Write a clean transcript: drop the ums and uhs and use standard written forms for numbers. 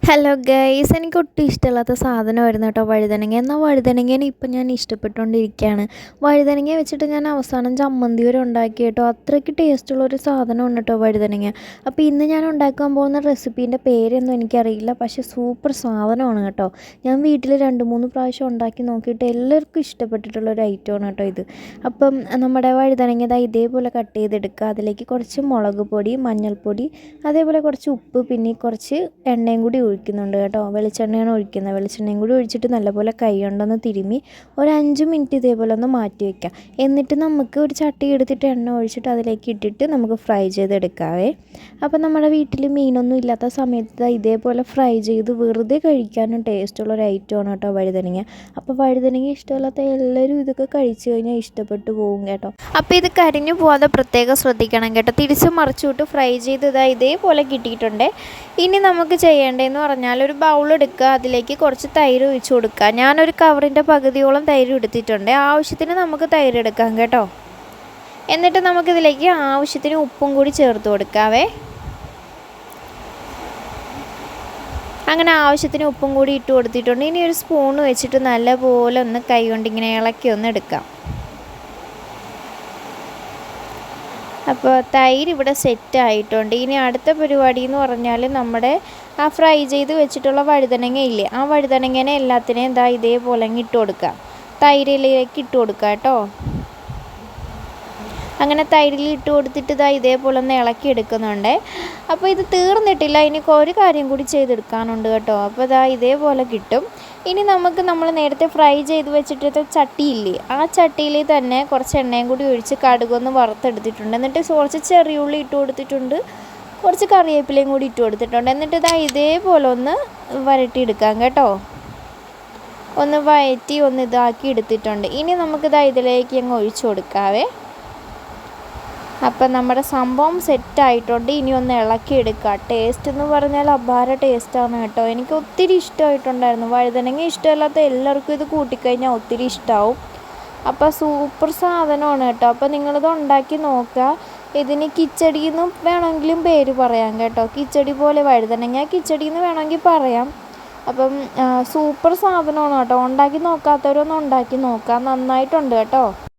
Hello guys, എനിക്ക് ഒട്ടും ഇഷ്ടമില്ലാത്ത സാധനമായിരുന്നു കേട്ടോ വഴുതനങ്ങ. എന്നാൽ വഴുതനങ്ങേനെ ഇപ്പം ഞാൻ ഇഷ്ടപ്പെട്ടുകൊണ്ടിരിക്കുകയാണ്. വഴുതനങ്ങ വെച്ചിട്ട് ഞാൻ അവസാനം ചമ്മന്തി വരെ ഉണ്ടാക്കി കേട്ടോ. അത്രയ്ക്ക് ടേസ്റ്റുള്ളൊരു സാധനമാണ് കേട്ടോ വഴുതനങ്ങ. അപ്പോൾ ഇന്ന് ഞാൻ ഉണ്ടാക്കാൻ പോകുന്ന റെസിപ്പീൻ്റെ പേരൊന്നും എനിക്കറിയില്ല, പക്ഷേ സൂപ്പർ സാധനമാണ് കേട്ടോ. ഞാൻ വീട്ടിൽ 2-3 പ്രാവശ്യം ഉണ്ടാക്കി നോക്കിയിട്ട് എല്ലാവർക്കും ഇഷ്ടപ്പെട്ടിട്ടുള്ളൊരു ഐറ്റമാണ് കേട്ടോ ഇത്. അപ്പം നമ്മുടെ വഴുതനങ്ങ ഇതേപോലെ കട്ട് ചെയ്തെടുക്കുക. അതിലേക്ക് കുറച്ച് മുളക് പൊടി, മഞ്ഞൾപ്പൊടി, അതേപോലെ കുറച്ച് ഉപ്പ്, പിന്നെ കുറച്ച് എണ്ണയും കൂടി ഒഴിക്കുന്നുണ്ട് കേട്ടോ. വെളിച്ചെണ്ണയാണ് ഒഴിക്കുന്നത്. വെളിച്ചെണ്ണയും കൂടി ഒഴിച്ചിട്ട് നല്ലപോലെ കൈ കൊണ്ടൊന്ന് തിരുമ്മി ഒരു 5 മിനിറ്റ് ഇതേപോലെ ഒന്ന് മാറ്റി വയ്ക്കാം. എന്നിട്ട് നമുക്ക് ഒരു ചട്ടി എടുത്തിട്ട് എണ്ണ ഒഴിച്ചിട്ട് അതിലേക്ക് ഇട്ടിട്ട് നമുക്ക് ഫ്രൈ ചെയ്തെടുക്കാവേ. അപ്പോൾ നമ്മുടെ വീട്ടിൽ മീനൊന്നും ഇല്ലാത്ത സമയത്ത് ഇതേപോലെ ഫ്രൈ ചെയ്ത് വെറുതെ കഴിക്കാനും ടേസ്റ്റുള്ളൊരു ഐറ്റമാണ് കേട്ടോ വഴുതനങ്ങ. അപ്പോൾ വഴുതനങ്ങ ഇഷ്ടമില്ലാത്ത എല്ലാവരും ഇതൊക്കെ കഴിച്ചു കഴിഞ്ഞാൽ ഇഷ്ടപ്പെട്ടു പോകും കേട്ടോ. അപ്പോൾ ഇത് കരിഞ്ഞു പോകാതെ പ്രത്യേകം ശ്രദ്ധിക്കണം കേട്ടോ. തിരിച്ച് മറിച്ചിട്ട് ഫ്രൈ ചെയ്ത് ഇതേപോലെ കിട്ടിയിട്ടുണ്ട്. ഇനി നമുക്ക് ചെയ്യേണ്ടതെന്ന് പറഞ്ഞാൽ ഒരു ബൗൾ എടുക്കുക, അതിലേക്ക് കുറച്ച് തൈര് ഒഴിച്ച് കൊടുക്കുക. ഞാനൊരു കവറിൻ്റെ പകുതിയോളം തൈര് എടുത്തിട്ടുണ്ട്. ആവശ്യത്തിന് നമുക്ക് തൈര് എടുക്കാം കേട്ടോ. എന്നിട്ട് നമുക്കിതിലേക്ക് ആവശ്യത്തിന് ഉപ്പും കൂടി ചേർത്ത് കൊടുക്കാവേ. അങ്ങനെ ആവശ്യത്തിന് ഉപ്പും കൂടി ഇട്ട് കൊടുത്തിട്ടുണ്ട്. ഇനി ഒരു സ്പൂൺ വെച്ചിട്ട് നല്ലപോലെ ഒന്ന് കൈ കൊണ്ട് ഇങ്ങനെ ഇളക്കി ഒന്ന് എടുക്കാം. അപ്പോൾ തൈര് ഇവിടെ സെറ്റ് ആയിട്ടുണ്ട്. ഇനി അടുത്ത പരിപാടി എന്ന് പറഞ്ഞാൽ നമ്മുടെ ആ ഫ്രൈ ചെയ്ത് വെച്ചിട്ടുള്ള വഴുതനങ്ങ ഇല്ലേ, ആ വഴുതനങ്ങേനെ എല്ലാത്തിനെയും ഇതേപോലെ ഇട്ട് കൊടുക്കുക. തൈരിലേക്ക് ഇട്ട് കൊടുക്കുക കേട്ടോ. അങ്ങനെ തൈരിൽ ഇട്ട് കൊടുത്തിട്ട് ഇതേപോലെ ഒന്ന് ഇളക്കി എടുക്കുന്നുണ്ട്. അപ്പോൾ ഇത് തീർന്നിട്ടില്ല, ഇനി ഒരു കാര്യം കൂടി ചെയ്തെടുക്കാനുണ്ട് കേട്ടോ. അപ്പോൾ ഇതേപോലെ കിട്ടും. ഇനി നമ്മൾ നേരത്തെ ഫ്രൈ ചെയ്ത് വെച്ചിട്ട് ചട്ടിയില്ലേ, ആ ചട്ടിയിൽ തന്നെ കുറച്ച് എണ്ണയും കൂടി ഒഴിച്ച് കടുകൊന്ന് വറുത്തെടുത്തിട്ടുണ്ട്. എന്നിട്ട് കുറച്ച് ചെറിയുള്ളി ഇട്ട് കൊടുത്തിട്ടുണ്ട്, കുറച്ച് കറിവേപ്പിലയും കൂടി ഇട്ട് കൊടുത്തിട്ടുണ്ട്. എന്നിട്ട് ഇതേപോലെ ഒന്ന് വരട്ടിയെടുക്കാം കേട്ടോ. ഒന്ന് വഴറ്റി ഒന്ന് ഇതാക്കി എടുത്തിട്ടുണ്ട്. ഇനി നമുക്ക് ഇതിലേക്ക് അങ്ങ് ഒഴിച്ചു കൊടുക്കാവേ. അപ്പം നമ്മുടെ സംഭവം സെറ്റായിട്ടുണ്ട്. ഇനി ഒന്ന് ഇളക്കിയെടുക്കുക. ടേസ്റ്റ് എന്ന് പറഞ്ഞാൽ അപാര ടേസ്റ്റാണ് കേട്ടോ. എനിക്ക് ഒത്തിരി ഇഷ്ടമായിട്ടുണ്ടായിരുന്നു. വഴുതനങ്ങ ഇഷ്ടമില്ലാത്ത എല്ലാവർക്കും ഇത് കൂട്ടിക്കഴിഞ്ഞാൽ ഒത്തിരി ഇഷ്ടമാവും. അപ്പോൾ സൂപ്പർ സാധനമാണ് കേട്ടോ. അപ്പോൾ നിങ്ങളിത് ഉണ്ടാക്കി നോക്കുക. ഇതിന് കിച്ചടി എന്ന് വേണമെങ്കിലും പേര് പറയാം കേട്ടോ. കിച്ചടി പോലെ വഴുതനങ്ങ കിച്ചടി എന്ന് വേണമെങ്കിൽ പറയാം. അപ്പം സൂപ്പർ സാധനമാണ് കേട്ടോ. ഉണ്ടാക്കി നോക്കാത്തവരൊന്നും ഉണ്ടാക്കി നോക്കാം. നന്നായിട്ടുണ്ട് കേട്ടോ.